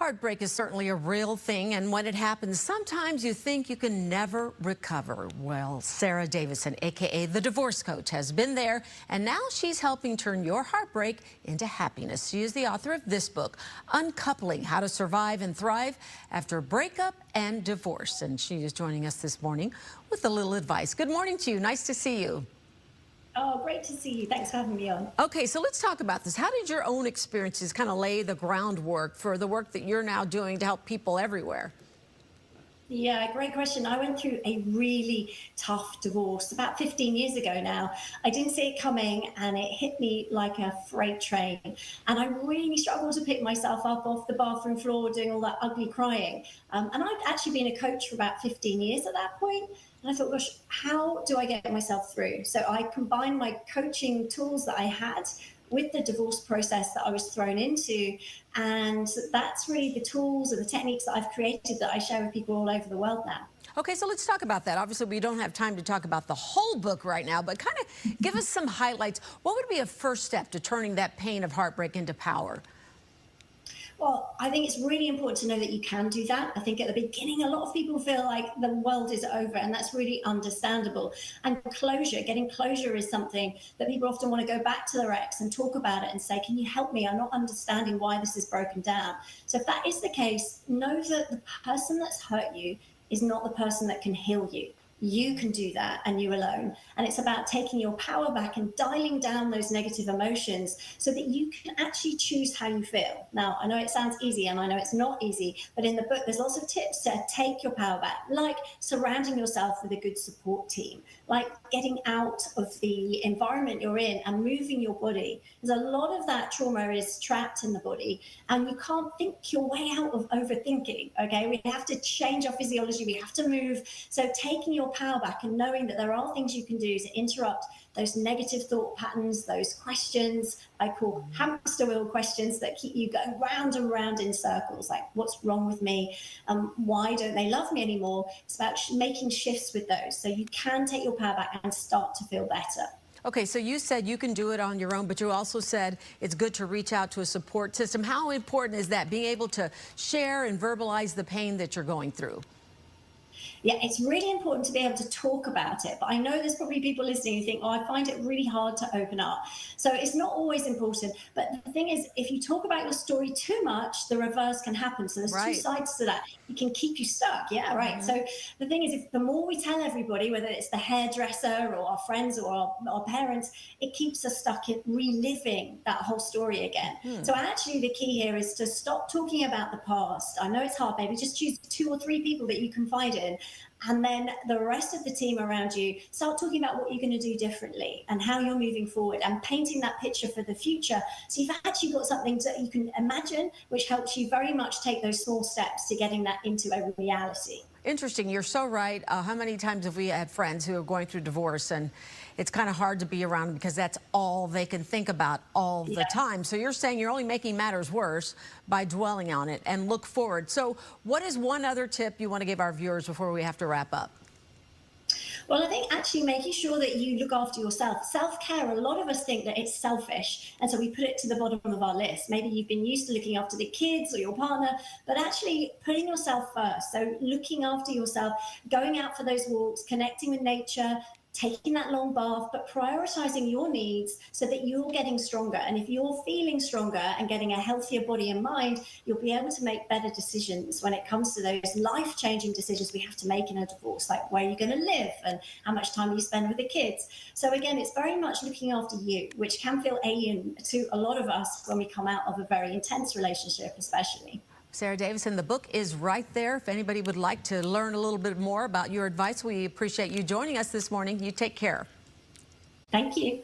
Heartbreak is certainly a real thing, and when it happens, sometimes you think you can never recover. Well, Sarah Davison, aka the divorce coach, has been there, and now she's helping turn your heartbreak into happiness. She is the author of this book, Uncoupling: How to Survive and Thrive After Breakup and Divorce. And she is joining us this morning with a little advice. Good morning to you. Nice to see you. Oh, great to see you. Thanks for having me on. Okay, so let's talk about this. How did your own experiences kind of lay the groundwork for the work that you're now doing to help people everywhere? Yeah, great question. I went through a really tough divorce about 15 years ago now. I didn't see it coming and it hit me like a freight train. And I really struggled to pick myself up off the bathroom floor doing all that ugly crying. And I'd actually been a coach for about 15 years at that point. And I thought, gosh, how do I get myself through? So I combined my coaching tools that I had with the divorce process that I was thrown into. And that's really the tools and the techniques that I've created that I share with people all over the world now. Okay, so let's talk about that. Obviously, we don't have time to talk about the whole book right now, but kind of give us some highlights. What would be a first step to turning that pain of heartbreak into power? Well, I think it's really important to know that you can do that. I think at the beginning, a lot of people feel like the world is over, and that's really understandable. And closure, getting closure is something that people often want to go back to their ex and talk about it and say, can you help me? I'm not understanding why this is broken down. So if that is the case, know that the person that's hurt you is not the person that can heal you. You can do that, and you alone. And it's about taking your power back and dialing down those negative emotions so that you can actually choose how you feel. Now, I know it sounds easy, and I know it's not easy, but in the book, there's lots of tips to take your power back, like surrounding yourself with a good support team, like getting out of the environment you're in and moving your body. Because a lot of that trauma is trapped in the body, and you can't think your way out of overthinking, okay? We have to change our physiology, we have to move. So taking your power back and knowing that there are things you can do to interrupt those negative thought patterns, those questions I call hamster wheel questions that keep you going round and round in circles, like what's wrong with me? Why don't they love me anymore? It's about making shifts with those so you can take your power back and start to feel better. Okay, so you said you can do it on your own, but you also said it's good to reach out to a support system. How important is that, being able to share and verbalize the pain that you're going through? Yeah, it's really important to be able to talk about it. But I know there's probably people listening who think, oh, I find it really hard to open up. So it's not always important. But the thing is, if you talk about your story too much, the reverse can happen. So there's two sides to that. It can keep you stuck. Yeah, right. So the thing is, if the more we tell everybody, whether it's the hairdresser or our friends or our parents, it keeps us stuck in reliving that whole story again. So actually the key here is to stop talking about the past. I know it's hard, maybe just choose 2 or 3 people that you confide in. And then the rest of the team around you, start talking about what you're going to do differently and how you're moving forward and painting that picture for the future. So you've actually got something that you can imagine, which helps you very much take those small steps to getting that into a reality. Interesting. You're so right. How many times have we had friends who are going through divorce, and it's kind of hard to be around them because that's all they can think about all the time. So you're saying you're only making matters worse by dwelling on it, and look forward. So what is one other tip you want to give our viewers before we have to wrap up? Well, I think actually making sure that you look after yourself. Self-care, a lot of us think that it's selfish, and so we put it to the bottom of our list. Maybe you've been used to looking after the kids or your partner, but actually putting yourself first. So looking after yourself, going out for those walks, connecting with nature, taking that long bath, but prioritizing your needs so that you're getting stronger. And if you're feeling stronger and getting a healthier body and mind, you'll be able to make better decisions when it comes to those life-changing decisions we have to make in a divorce, like where you're going to live and how much time you spend with the kids. So again, it's very much looking after you, which can feel alien to a lot of us when we come out of a very intense relationship, especially. Sarah Davison, the book is right there. If anybody would like to learn a little bit more about your advice, we appreciate you joining us this morning. You take care. Thank you.